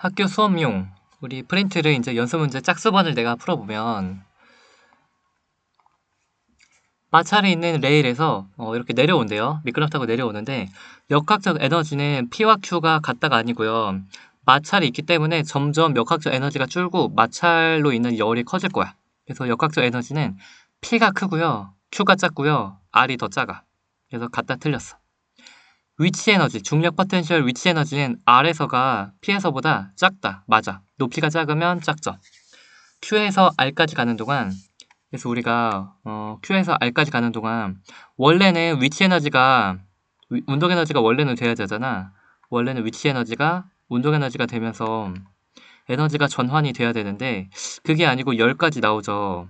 학교 수업용 우리 프린트를 이제 연습 문제 짝수번을 내가 풀어보면 마찰이 있는 레일에서 이렇게 내려온대요. 미끄럼타고 내려오는데 역학적 에너지는 P와 Q가 같다가 아니고요. 마찰이 있기 때문에 점점 역학적 에너지가 줄고 마찰로 인한 열이 커질 거야. 그래서 역학적 에너지는 P가 크고요. Q가 작고요. R이 더 작아. 그래서 같다 틀렸어. 위치 에너지, 중력 포텐셜 위치 에너지는 R에서가 P에서보다 작다. 맞아. 높이가 작으면 작죠. Q에서 R까지 가는 동안 그래서 우리가 Q에서 R까지 가는 동안 원래는 위치 에너지가 운동 에너지가 원래는 돼야 되잖아. 원래는 위치 에너지가 운동 에너지가 되면서 에너지가 전환이 돼야 되는데 그게 아니고 10까지 나오죠.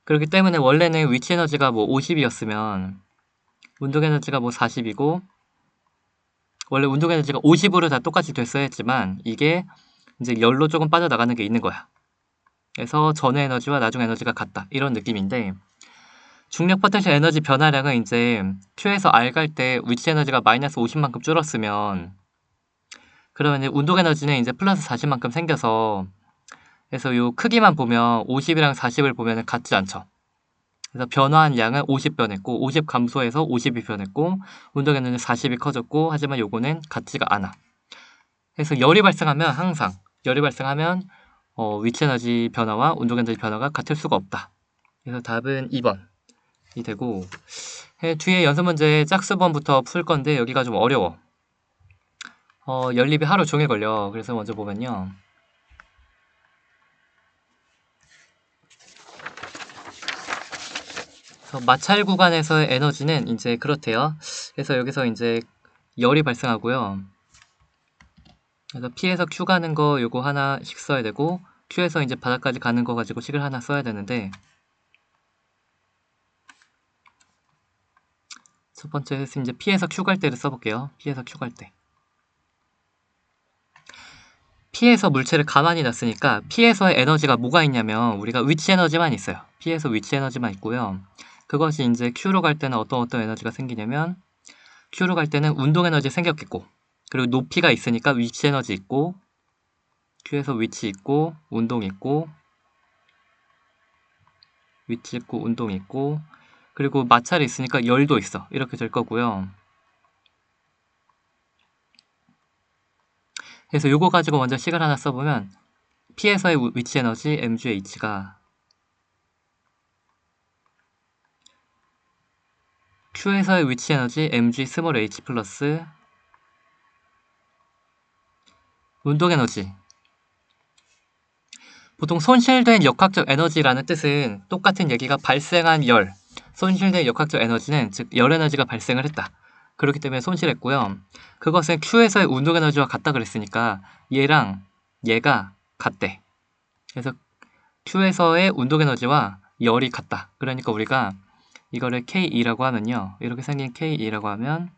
그렇기 때문에 원래는 위치 에너지가 뭐 50이었으면 운동 에너지가 뭐 40이고 원래 운동 에너지가 50으로 다 똑같이 됐어야 했지만 이게 이제 10로 조금 빠져나가는 게 있는 거야. 그래서 전후 에너지와 나중 에너지가 같다. 이런 느낌인데 중력 포텐셜 에너지 변화량은 이제 Q에서 R 갈 때 위치 에너지가 마이너스 50만큼 줄었으면 그러면 이제 운동 에너지는 이제 플러스 40만큼 생겨서 그래서 요 크기만 보면 50이랑 40을 보면 같지 않죠. 그래서 변화한 양은 50 변했고 50 감소해서 50이 변했고 운동 에너지는 40이 커졌고 하지만 요거는 같지가 않아. 그래서 열이 발생하면 항상 열이 발생하면 위치 에너지 변화와 운동 에너지 변화가 같을 수가 없다. 그래서 답은 2번이 되고 뒤에 연습 문제 짝수번부터 풀 건데 여기가 좀 어려워. 연립이 하루 종일 걸려. 그래서 먼저 보면요. 그래서 마찰 구간에서의 에너지는 이제 그렇대요. 그래서 여기서 이제 열이 발생하고요. 그래서 P에서 Q 가는 거 요거 하나씩 써야 되고 Q에서 이제 바닥까지 가는 거 가지고 식을 하나 써야 되는데 첫 번째 이제 P에서 Q 갈 때를 써볼게요. P에서 Q 갈 때. P에서 물체를 가만히 놨으니까 P에서의 에너지가 뭐가 있냐면 우리가 위치 에너지만 있어요. P에서 위치 에너지만 있고요. 그것이 이제 Q로 갈 때는 어떤 에너지가 생기냐면 Q로 갈 때는 운동 에너지 생겼겠고 그리고 높이가 있으니까 위치 에너지 있고 Q에서 위치 있고 운동 있고 위치 있고 운동 있고 그리고 마찰이 있으니까 열도 있어. 이렇게 될 거고요. 그래서 요거 가지고 먼저 식을 하나 써보면 P에서의 위치 에너지 mgh가 Q에서의 위치 에너지 mg 스몰 h 플러스 운동 에너지 보통 손실된 역학적 에너지라는 뜻은 똑같은 얘기가 발생한 열 손실된 역학적 에너지는 즉 열 에너지가 발생을 했다. 그렇기 때문에 손실했고요. 그것은 Q에서의 운동 에너지와 같다 그랬으니까 얘랑 얘가 같대. 그래서 Q에서의 운동 에너지와 열이 같다. 그러니까 우리가 이거를 K2라고 하면요. 이렇게 생긴 K2라고 하면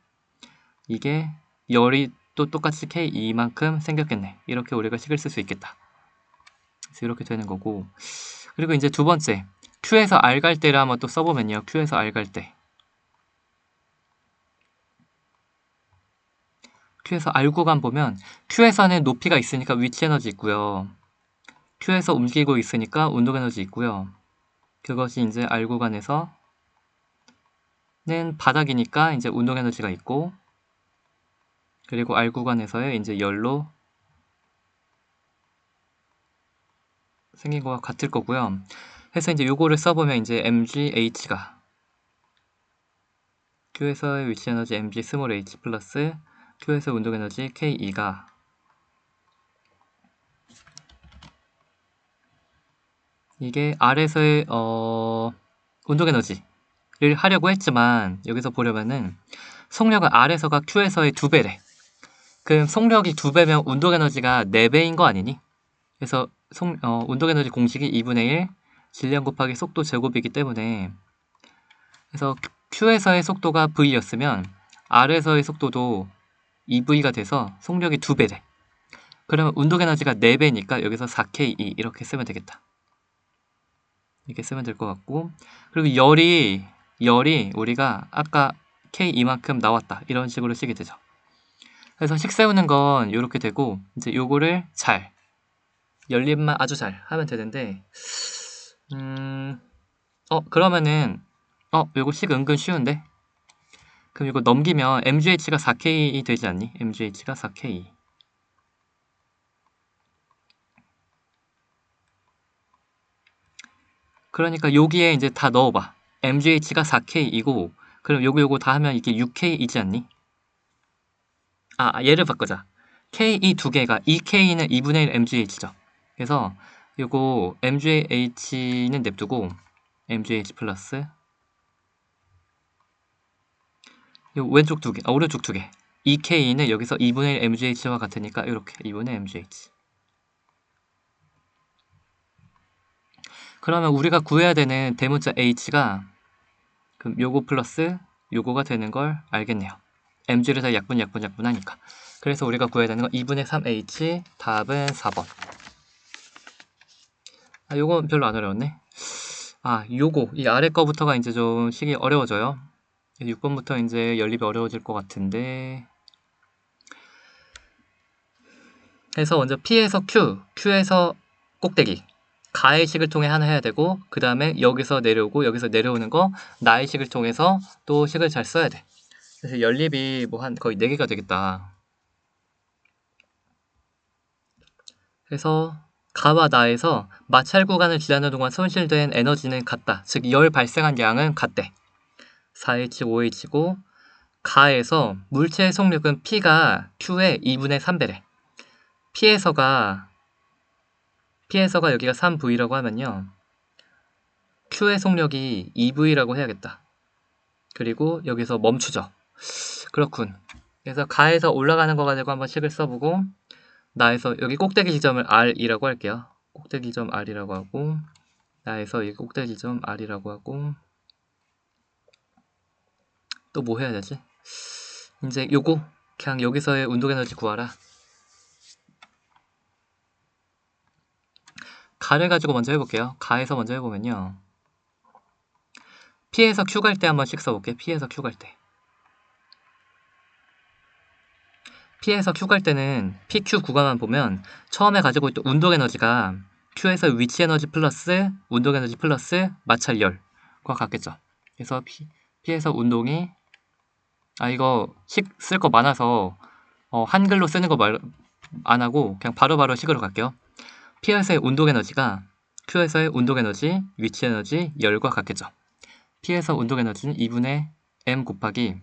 이게 열이 또 똑같이 K2만큼 생겼겠네. 이렇게 우리가 식을 쓸 수 있겠다. 그래서 이렇게 되는 거고 그리고 이제 두 번째 Q에서 R 갈 때를 한번 또 써보면요. Q에서 R 갈 때 Q에서 R 구간 보면 Q에서는 높이가 있으니까 위치 에너지 있고요. Q에서 움직이고 있으니까 운동 에너지 있고요. 그것이 이제 R 구간에서는 바닥이니까 이제 운동 에너지가 있고 그리고 R 구간에서의 이제 열로 생긴 거와 같을 거고요. 그래서 이제 요거를 써보면 이제 mgh가 Q에서의 위치 에너지 mg 스몰 h 플러스 Q에서 운동 에너지 K2가 이게 R에서의 운동 에너지를 하려고 했지만 여기서 보려면은 속력은 R에서가 Q에서의 2배래. 그럼 속력이 2배면 운동 에너지가 4배인 거 아니니? 그래서 운동 에너지 공식이 2분의 1 질량 곱하기 속도 제곱이기 때문에 그래서 Q에서의 속도가 V였으면 R에서의 속도도 2V가 돼서 속력이 2배래. 그러면 운동 에너지가 4배니까 여기서 4K2 이렇게 쓰면 되겠다. 이렇게 쓰면 될 것 같고 그리고 열이 우리가 아까 K2만큼 나왔다. 이런 식으로 쓰게 되죠. 그래서 식 세우는 건 이렇게 되고 이제 요거를 잘 연립만 아주 잘 하면 되는데 그러면은 요거 식 은근 쉬운데? 그럼 이거 넘기면 MGH가 4K 되지 않니? MGH가 4K. 그러니까 여기에 이제 다 넣어봐. MGH가 4K이고 그럼 요거 다 하면 이게 6K이지 않니? 얘를 바꾸자. K 두 개가 2K는 2분의 1 MGH죠. 그래서 요거 MGH는 냅두고 MGH 플러스 요 왼쪽 두 개, 오른쪽 두 개. 2K는 여기서 2분의 1 MGH와 같으니까 이렇게 2분의 MGH. 그러면 우리가 구해야 되는 대문자 H가 그럼 요거 플러스 요거가 되는 걸 알겠네요. MG를 다 약분하니까. 그래서 우리가 구해야 되는 건 2분의 3H, 답은 4번. 요건 별로 안 어려웠네. 요거 이 아래 거부터가 이제 좀 식이 어려워져요. 6번부터 이제 연립이 어려워질 것 같은데. 그래서 먼저 P에서 Q, Q에서 꼭대기 가의 식을 통해 하나 해야 되고 그 다음에 여기서 내려오고 여기서 내려오는 거 나의 식을 통해서 또 식을 잘 써야 돼. 그래서 연립이 뭐 한 거의 4개가 되겠다. 그래서 가와 나에서 마찰 구간을 지나는 동안 손실된 에너지는 같다. 즉 열 발생한 양은 같대. 4H, 5H고 가에서 물체의 속력은 P가 Q의 2분의 3배래. P에서가 여기가 3V라고 하면요. Q의 속력이 2V라고 해야겠다. 그리고 여기서 멈추죠. 그렇군. 그래서 가에서 올라가는 거 가지고 한번 식을 써보고 나에서 여기 꼭대기 지점을 R이라고 할게요. 꼭대기 지점 R이라고 하고 나에서 여기 꼭대기 지점 R이라고 하고 또 뭐 해야 되지? 이제 요거 그냥 여기서의 운동에너지 구하라. 가를 가지고 먼저 해볼게요. 가에서 먼저 해보면요. P에서 Q 갈 때 한 번씩 써볼게. P에서 Q 갈 때. P에서 Q 갈 때는 PQ 구간만 보면 처음에 가지고 있던 운동에너지가 Q에서 위치에너지 플러스 운동에너지 플러스 마찰열과 같겠죠. 그래서 P에서 운동이 이거 식 쓸 거 많아서 한글로 쓰는 거 안 하고 그냥 바로바로 식으로 갈게요. P에서의 운동에너지가 Q에서의 운동에너지, 위치에너지, 열과 같겠죠. P에서 운동에너지는 2분의 M 곱하기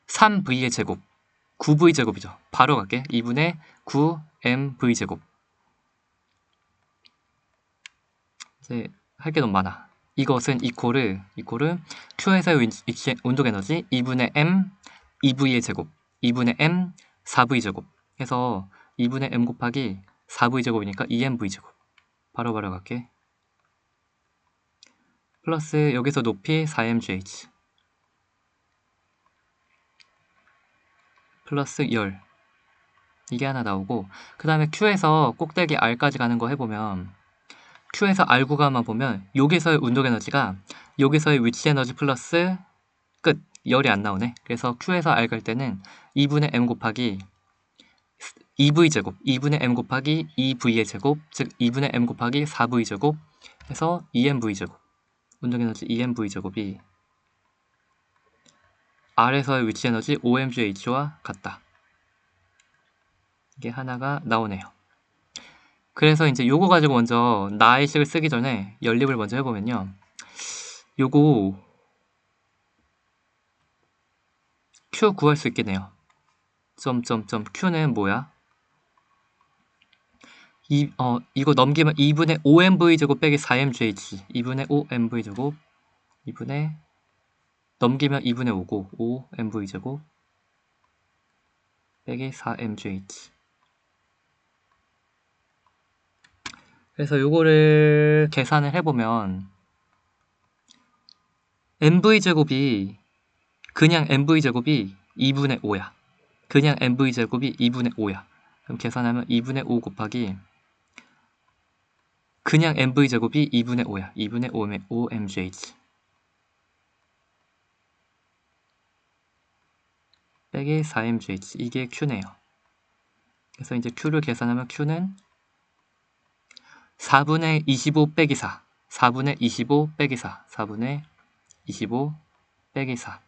3V의 제곱 9V 제곱이죠. 바로 갈게. 2분의 9mV 제곱. 이제 할 게 너무 많아. 이것은 이코르 Q에서의 운동 에너지 2분의 m 2V의 제곱 2분의 m 4V 제곱 해서 2분의 m 곱하기 4V 제곱이니까 2mV 제곱. 바로 갈게. 플러스 여기서 높이 4mgh 플러스 열. 이게 하나 나오고 그 다음에 Q에서 꼭대기 R까지 가는 거 해보면 Q에서 R 구간만 보면 여기서의 운동에너지가 여기서의 위치에너지 플러스 끝 열이 안 나오네. 그래서 Q에서 R 갈 때는 2분의 M 곱하기 2V 제곱 2분의 M 곱하기 2V의 제곱 즉 2분의 M 곱하기 4V 제곱 해서 2mV 제곱 운동에너지 2mV 제곱이 R에서의 위치에너지 5mgH와 같다. 이게 하나가 나오네요. 그래서 이제 요거 가지고 먼저 나의 식을 쓰기 전에 연립을 먼저 해보면요. 요거 Q 구할 수 있겠네요. Q는 뭐야? 이거 넘기면 2분의 5mv 제곱 빼기 4mgh 2분의 5mv 제곱 2분의 넘기면 2분의 5고 5mv 제곱 빼기 4mgh 그래서 요거를 계산을 해보면 mv 제곱이 그냥 mv 제곱이 2분의 5야. 그냥 mv 제곱이 2분의 5야. 그럼 계산하면 2분의 5 곱하기 그냥 mv 제곱이 2분의 5야. 2분의 5mgh 빼기 4mgh 이게 Q네요. 그래서 이제 Q를 계산하면 Q는 4분의 25 빼기 4, 4분의 25 빼기 4, 4분의 25 빼기 4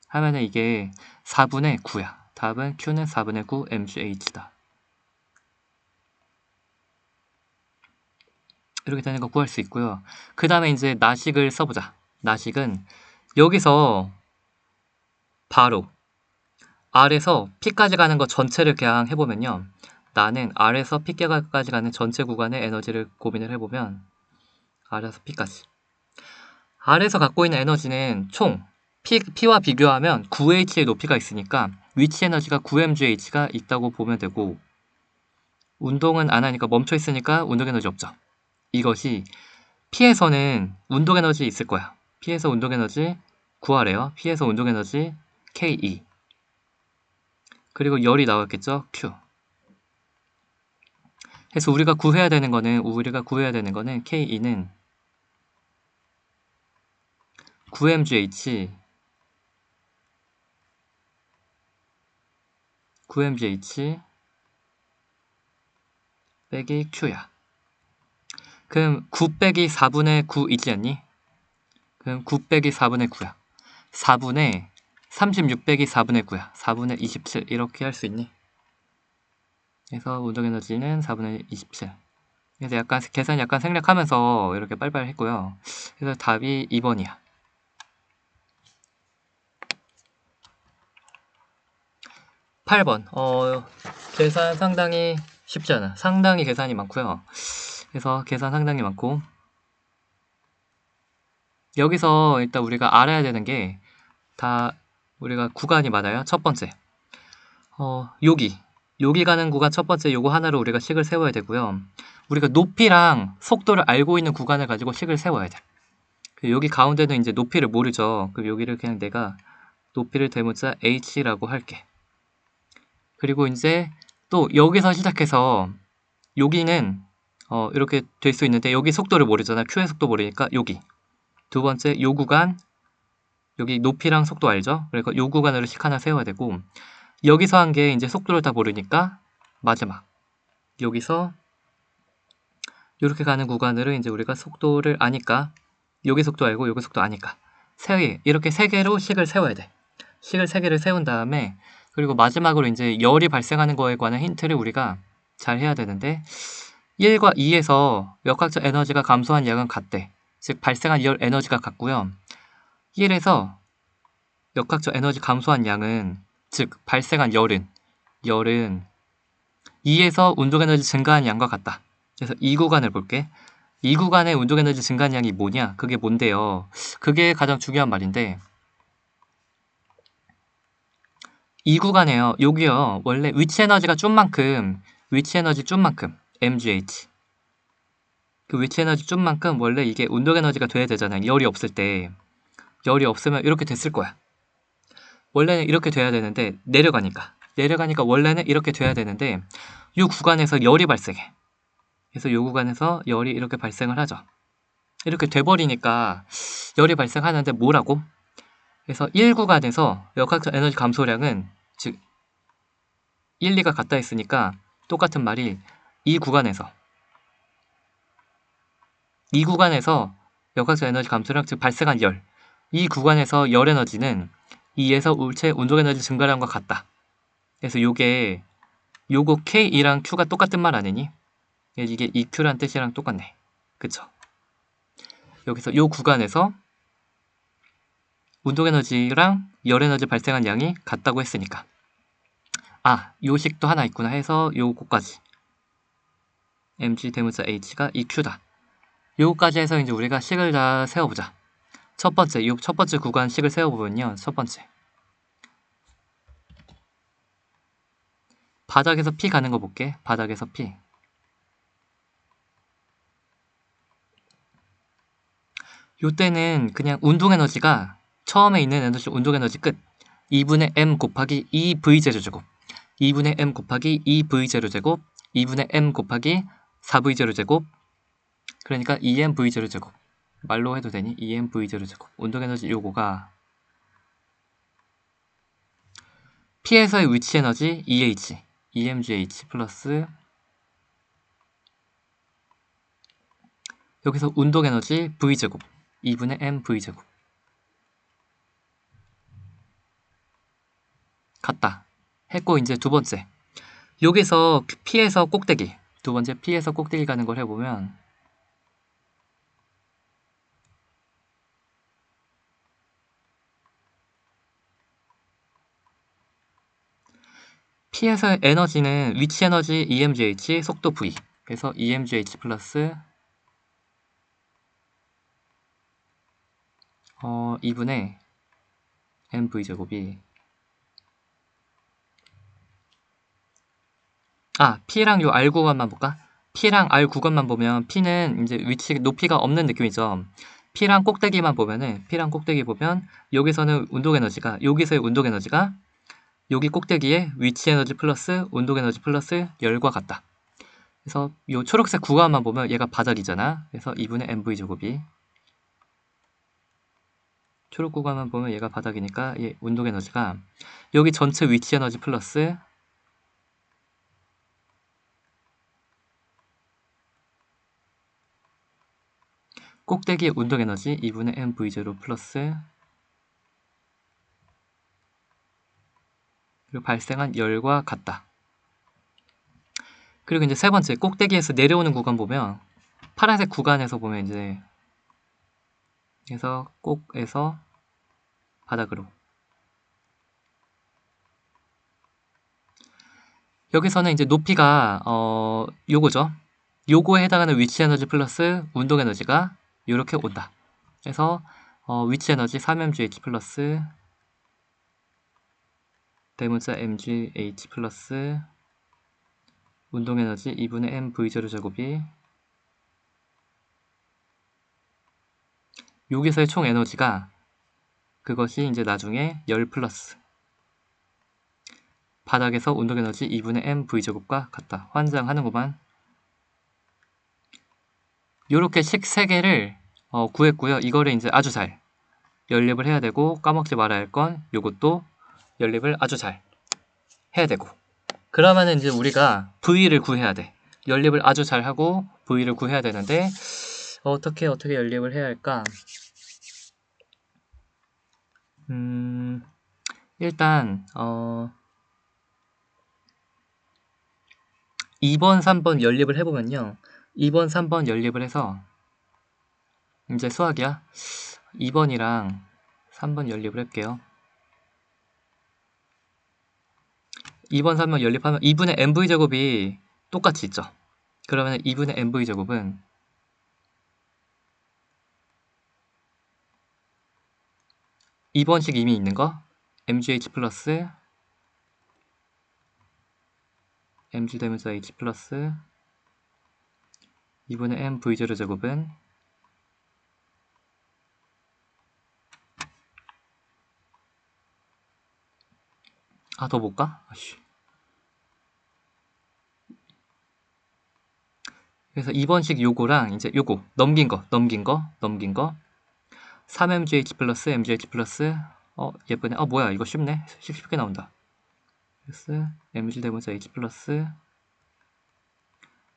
하면은 이게 4분의 9야. 답은 Q는 4분의 9 MGH다. 이렇게 되는 거 구할 수 있고요. 그 다음에 이제 나식을 써보자. 나식은 여기서 바로 R에서 P까지 가는 거 전체를 그냥 해보면요. 나는 R에서 P까지 가는 전체 구간의 에너지를 고민을 해보면 R에서 P까지. R에서 갖고 있는 에너지는 총 P와 비교하면 9H의 높이가 있으니까 위치 에너지가 9mGh가 있다고 보면 되고, 운동은 안 하니까 멈춰 있으니까 운동 에너지 없죠. 이것이 P에서는 운동 에너지 있을 거야. P에서 운동 에너지 구하래요. P에서 운동 에너지 KE. 그리고 열이 나왔겠죠. Q. 그래서 우리가 구해야 되는 거는 KE는 9mgh 빼기 Q야. 그럼 9 빼기 4분의 9 있지 않니? 그럼 9 빼기 4분의 9야. 4분의 36 빼기 4분의 9야. 4분의 27 이렇게 할 수 있니? 그래서 운동 에너지는 4분의 27. 그래서 약간 계산 약간 생략하면서 이렇게 빨리빨리 했고요. 그래서 답이 2번이야. 8번. 계산 상당히 쉽지 않아. 상당히 계산이 많고요. 그래서 계산 상당히 많고, 여기서 일단 우리가 알아야 되는 게 다 우리가 구간이 많아요. 첫 번째. 여기 가는 구간 첫 번째 요거 하나로 우리가 식을 세워야 되고요. 우리가 높이랑 속도를 알고 있는 구간을 가지고 식을 세워야 돼. 여기 가운데는 이제 높이를 모르죠. 그럼 여기를 그냥 내가 높이를 대문자 h라고 할게. 그리고 이제 또 여기서 시작해서 여기는 이렇게 될 수 있는데 여기 속도를 모르잖아. q의 속도 모르니까 여기 두 번째 요 구간 여기 높이랑 속도 알죠? 그러니까 요 구간으로 식 하나 세워야 되고, 여기서 한 게 이제 속도를 다 모르니까 마지막 여기서 이렇게 가는 구간으로 이제 우리가 속도를 아니까 여기 속도 알고 여기 속도 아니까 이렇게 세 개로 식을 세워야 돼. 식을 세 개를 세운 다음에 그리고 마지막으로 이제 열이 발생하는 거에 관한 힌트를 우리가 잘 해야 되는데, 1과 2에서 역학적 에너지가 감소한 양은 같대. 즉 발생한 열 에너지가 같고요. 1에서 역학적 에너지 감소한 양은, 즉 발생한 열은 2에서 운동 에너지 증가한 양과 같다. 그래서 이 구간을 볼게. 이 구간의 운동 에너지 증가한 양이 뭐냐? 그게 뭔데요? 그게 가장 중요한 말인데, 이 구간에요. 여기요. 원래 위치 에너지가 준 만큼 mgh. 그 위치 에너지 준 만큼 원래 이게 운동 에너지가 돼야 되잖아요. 열이 없을 때. 열이 없으면 이렇게 됐을 거야. 원래는 이렇게 돼야 되는데 내려가니까 원래는 이렇게 돼야 되는데 이 구간에서 열이 발생해. 그래서 이 구간에서 열이 이렇게 발생을 하죠. 이렇게 돼버리니까 열이 발생하는데 뭐라고? 그래서 1구간에서 역학적 에너지 감소량은, 즉 1, 2가 같다 했으니까 똑같은 말이 이 구간에서 역학적 에너지 감소량, 즉 발생한 열, 이 구간에서 열 에너지는 2에서 울체 운동 에너지 증가량과 같다. 그래서 요거 K랑 Q가 똑같은 말 아니니? 이게 EQ란 뜻이랑 똑같네. 그쵸? 여기서 요 구간에서 운동 에너지랑 열 에너지 발생한 양이 같다고 했으니까, 요 식도 하나 있구나 해서 요거까지 mg 대문자 h가 EQ다. 요거까지 해서 이제 우리가 식을 다 세워보자. 첫 번째 구간 식을 세워보면요. 첫 번째, 바닥에서 P 가는 거 볼게. 바닥에서 P. 요때는 그냥 운동 에너지가 처음에 있는 에너지 운동 에너지 끝 2분의 m 곱하기 2v0제곱 2분의 m 곱하기 2v0제곱 2분의 m 곱하기 4v0제곱, 그러니까 2mv0제곱. 말로 해도 되니? 2mv0제곱. 운동 에너지 요거가 P에서의 위치 에너지 EH, EMGH 플러스 여기서 운동에너지 V제곱 2분의 M V제곱 같다 했고, 이제 두 번째 여기서 P에서 꼭대기, 두 번째 P에서 꼭대기 가는 걸 해보면 P에서의 에너지는 위치 에너지 EMGH, 속도 V. 그래서 EMGH 플러스 2분의 MV 제곱이 P랑 요 R 구간만 볼까? P랑 R 구간만 보면 P는 이제 위치 높이가 없는 느낌이죠. P랑 꼭대기만 보면은 P랑 꼭대기 보면 여기서는 운동 에너지가 여기서의 운동 에너지가 여기 꼭대기에 위치 에너지 플러스 운동 에너지 플러스 열과 같다. 그래서 요 초록색 구간만 보면 얘가 바닥이잖아. 그래서 2분의 MV 제곱이 초록 구간만 보면 얘가 바닥이니까 얘 운동 에너지가 여기 전체 위치 에너지 플러스 꼭대기의 운동 에너지 2분의 MV0 플러스 그리고 발생한 열과 같다. 그리고 이제 세 번째 꼭대기에서 내려오는 구간 보면 파란색 구간에서 보면 이제 그래서 꼭에서 바닥으로 여기서는 이제 높이가 요거죠. 요거에 해당하는 위치 에너지 플러스 운동 에너지가 이렇게 온다. 그래서 위치 에너지 3mgh 플러스 대문자 mgh 플러스 운동 에너지 2분의 mv0 제곱이 여기서의 총 에너지가 그것이 이제 나중에 열 플러스 바닥에서 운동 에너지 2분의 mv 제곱과 같다. 환장하는구만. 요렇게 식 3개를 구했고요. 이거를 이제 아주 잘 연립을 해야 되고, 까먹지 말아야 할 건 요것도 연립을 아주 잘 해야 되고, 그러면은 이제 우리가 V를 구해야 돼. 연립을 아주 잘 하고 V를 구해야 되는데 어떻게 연립을 해야 할까? 일단 2번, 3번 연립을 해보면요. 2번, 3번 연립을 해서 이제 수학이야. 2번이랑 3번 연립을 할게요. 2번, 3번 연립하면 2분의 mv제곱이 똑같이 있죠. 그러면 2분의 mv제곱은 2번식 이미 있는 거 mgh 플러스 mg 대문자 h 플러스 2분의 mv0 제곱은 더 볼까? 그래서 2번식 요거랑 이제 요거 넘긴 거 3mgh 플러스 mgh 플러스 예쁘네. 뭐야 이거 쉽네. 쉽게 나온다. 플러스 mg 대문자 h 플러스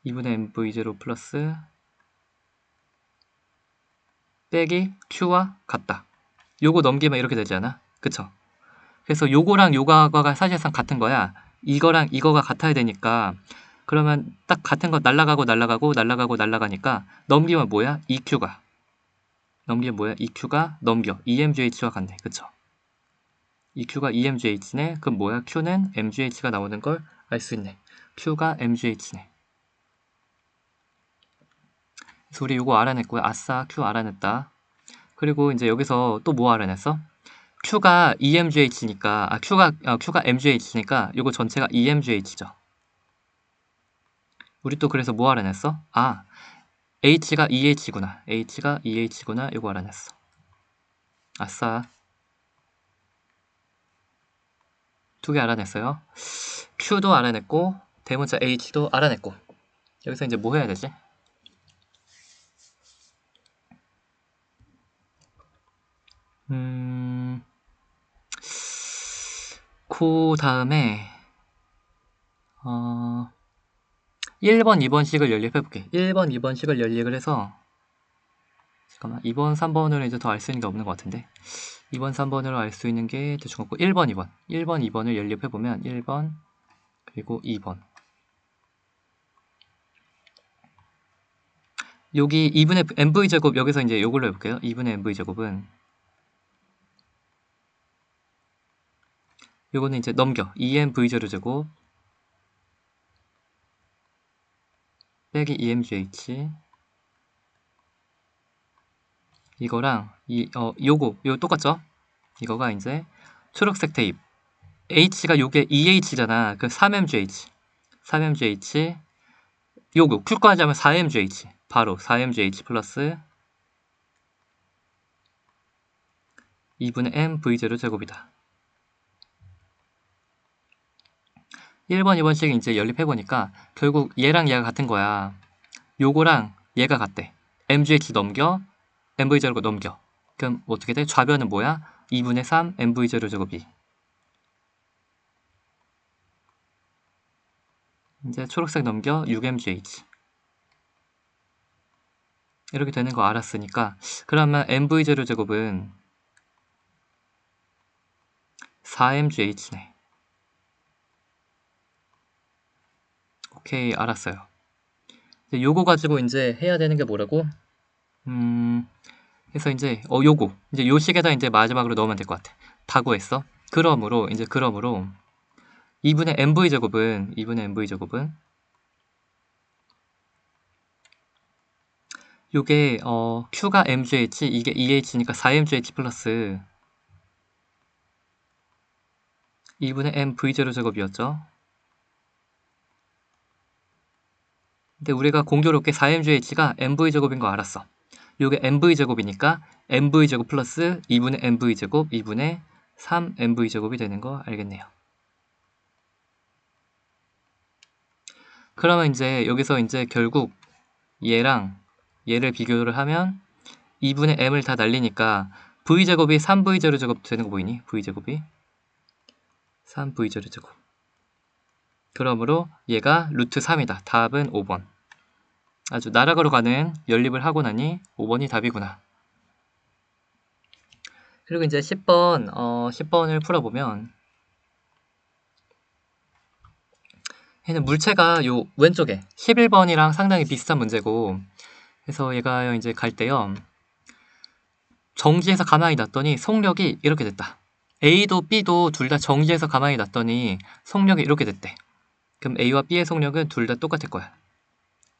2분의 mv0 플러스 빼기 q와 같다. 요거 넘기면 이렇게 되지 않아? 그쵸? 그래서 요거랑 요거가 사실상 같은 거야. 이거랑 이거가 같아야 되니까 그러면 딱 같은 거 날라가니까 넘기면 뭐야? EQ가 넘겨 EMGH와 같네. 그쵸? EQ가 EMGH네. 그럼 뭐야? Q는 MGH가 나오는 걸 알 수 있네. Q가 MGH네. 그래서 우리 요거 알아냈고요. 아싸, Q 알아냈다. 그리고 이제 여기서 또 뭐 알아냈어? Q가 EMGH니까 Q가 MGH니까 요거 전체가 EMGH죠. 우리 또 그래서 뭐 알아냈어? H가 EH구나. H가 EH구나. 요거 알아냈어. 아싸. 2개 알아냈어요. Q도 알아냈고 대문자 H도 알아냈고 여기서 이제 뭐 해야 되지? 그 다음에 1번, 2번식을 연립해볼게. 1번, 2번식을 연립을 해서 잠깐만 2번, 3번으로 이제 더 알 수 있는 게 없는 것 같은데 2번, 3번으로 알 수 있는 게 대충 없고 1번, 2번 1번, 2번을 연립해보면 1번 그리고 2번 여기 2분의 nv제곱 여기서 이제 요걸로 해볼게요. 2분의 nv제곱은 요거는 이제 넘겨 2nv0제곱 빼기 2mgh 이거랑 요거 똑같죠? 이거가 이제 초록색 테이프 h가 요게 2h잖아. 그 3mgh 3mgh 요거 q 까지 하면 4mgh 바로 4mgh 플러스 2분의 mv0 제곱이다. 1번, 2번씩 이제 연립해보니까 결국 얘랑 얘가 같은 거야. 요거랑 얘가 같대. mgh 넘겨 mv0고 넘겨. 그럼 어떻게 돼? 좌변은 뭐야? 2분의 3 mv0 제곱이. 이제 초록색 넘겨 6mgh. 이렇게 되는 거 알았으니까 그러면 mv0 제곱은 4mgh네. 오케이, 알았어요. 이제 요거 가지고 이제 해야 되는 게 뭐라고? 그래서 이제 요거 이제 요 식에다 이제 마지막으로 넣으면 될 것 같아. 다 구했어. 그러므로 2분의 mv제곱은 요게 q가 mgh 이게 2h니까 4mgh 플러스 2분의 mv0 제곱이었죠. 근데 우리가 공교롭게 4mgh가 mv제곱인 거 알았어. 요게 mv제곱이니까 mv제곱 플러스 2분의 mv제곱 2분의 3mv제곱이 되는 거 알겠네요. 그러면 이제 여기서 이제 결국 얘랑 얘를 비교를 하면 2분의 m을 다 날리니까 v제곱이 3v0 제곱 되는 거 보이니? v제곱이 3v0 제곱. 그러므로 얘가 루트 3이다. 답은 5번. 아주 나락으로 가는 연립을 하고 나니 5번이 답이구나. 그리고 이제 10번을 풀어보면 얘는 물체가 요 왼쪽에 11번이랑 상당히 비슷한 문제고 그래서 얘가 이제 갈 때요. 정지해서 가만히 놨더니 속력이 이렇게 됐다. A도 B도 둘 다 정지해서 가만히 놨더니 속력이 이렇게 됐대. 그럼 A와 B의 속력은 둘 다 똑같을 거야.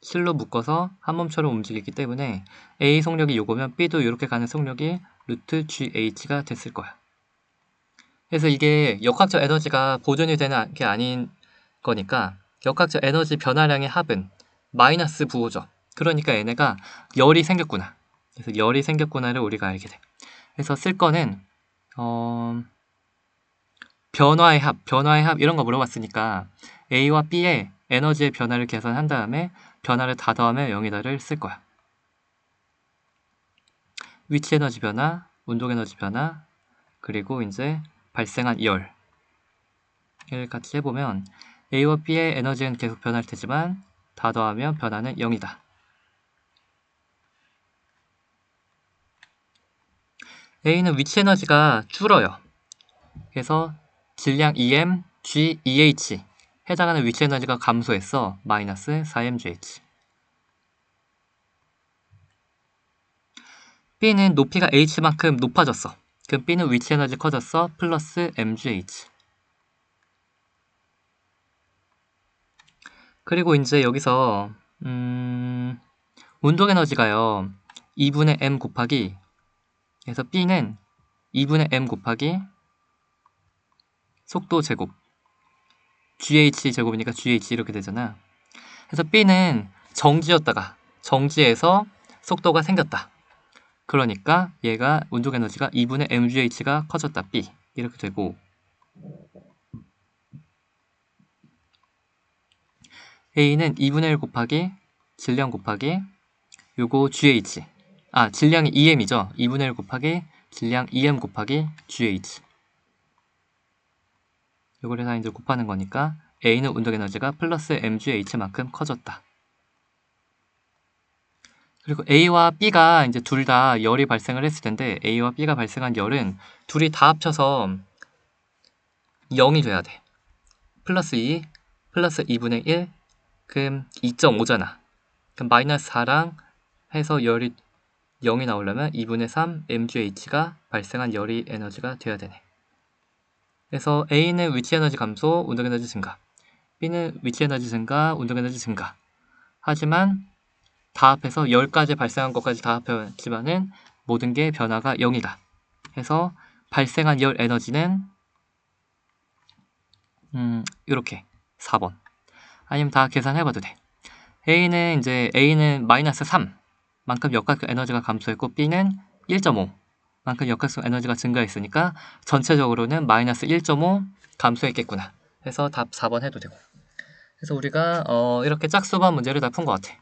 실로 묶어서 한 몸처럼 움직이기 때문에 A 속력이 요거면 B도 이렇게 가는 속력이 루트 GH가 됐을 거야. 그래서 이게 역학적 에너지가 보존이 되는 게 아닌 거니까 역학적 에너지 변화량의 합은 마이너스 부호죠. 그러니까 얘네가 열이 생겼구나. 그래서 열이 생겼구나를 우리가 알게 돼. 그래서 쓸 거는 변화의 합 이런 거 물어봤으니까 A와 B의 에너지의 변화를 계산한 다음에 변화를 다 더하면 0이다를 쓸 거야. 위치 에너지 변화, 운동 에너지 변화, 그리고 이제 발생한 열을 같이 해보면 A와 B의 에너지는 계속 변할 테지만 다 더하면 변화는 0이다. A는 위치 에너지가 줄어요. 그래서 질량 2m, G, EH 해당하는 위치 에너지가 감소했어. 마이너스 4mgh. B는 높이가 H만큼 높아졌어. 그럼 B는 위치 에너지 커졌어. 플러스 mgh. 그리고 이제 여기서 운동 에너지가요. 2분의 m 곱하기 그래서 B는 2분의 m 곱하기 속도 제곱 GH 제곱이니까 GH 이렇게 되잖아. 그래서 B는 정지였다가 정지해서 속도가 생겼다. 그러니까 얘가 운동 에너지가 2분의 mgh가 커졌다. B 이렇게 되고 A는 2분의 1 곱하기 질량 곱하기 요거 GH 질량이 2m이죠. 2분의 1 곱하기 질량 2m 곱하기 GH 요걸 해서 이제 곱하는 거니까 A는 운동에너지가 플러스 mgH만큼 커졌다. 그리고 A와 B가 이제 둘 다 열이 발생을 했을 텐데 A와 B가 발생한 열은 둘이 다 합쳐서 0이 돼야 돼. 플러스 2, 플러스 2분의 1, 그럼 2.5잖아. 그럼 마이너스 4랑 해서 열이 0이 나오려면 2분의 3 mgH가 발생한 열이 에너지가 돼야 되네. 그래서 A는 위치 에너지 감소, 운동 에너지 증가. B는 위치 에너지 증가, 운동 에너지 증가. 하지만 다 합해서 10가지 발생한 것까지 다 합했지만은 모든 게 변화가 0이다. 해서 발생한 열 에너지는 이렇게 4번. 아니면 다 계산해봐도 돼. A는 마이너스 3만큼 역학적 에너지가 감소했고 B는 1.5만큼 역학적 에너지가 증가했으니까 전체적으로는 마이너스 1.5 감소했겠구나. 해서 답 4번 해도 되고. 그래서 우리가 이렇게 짝수반 문제를 다 푼 것 같아.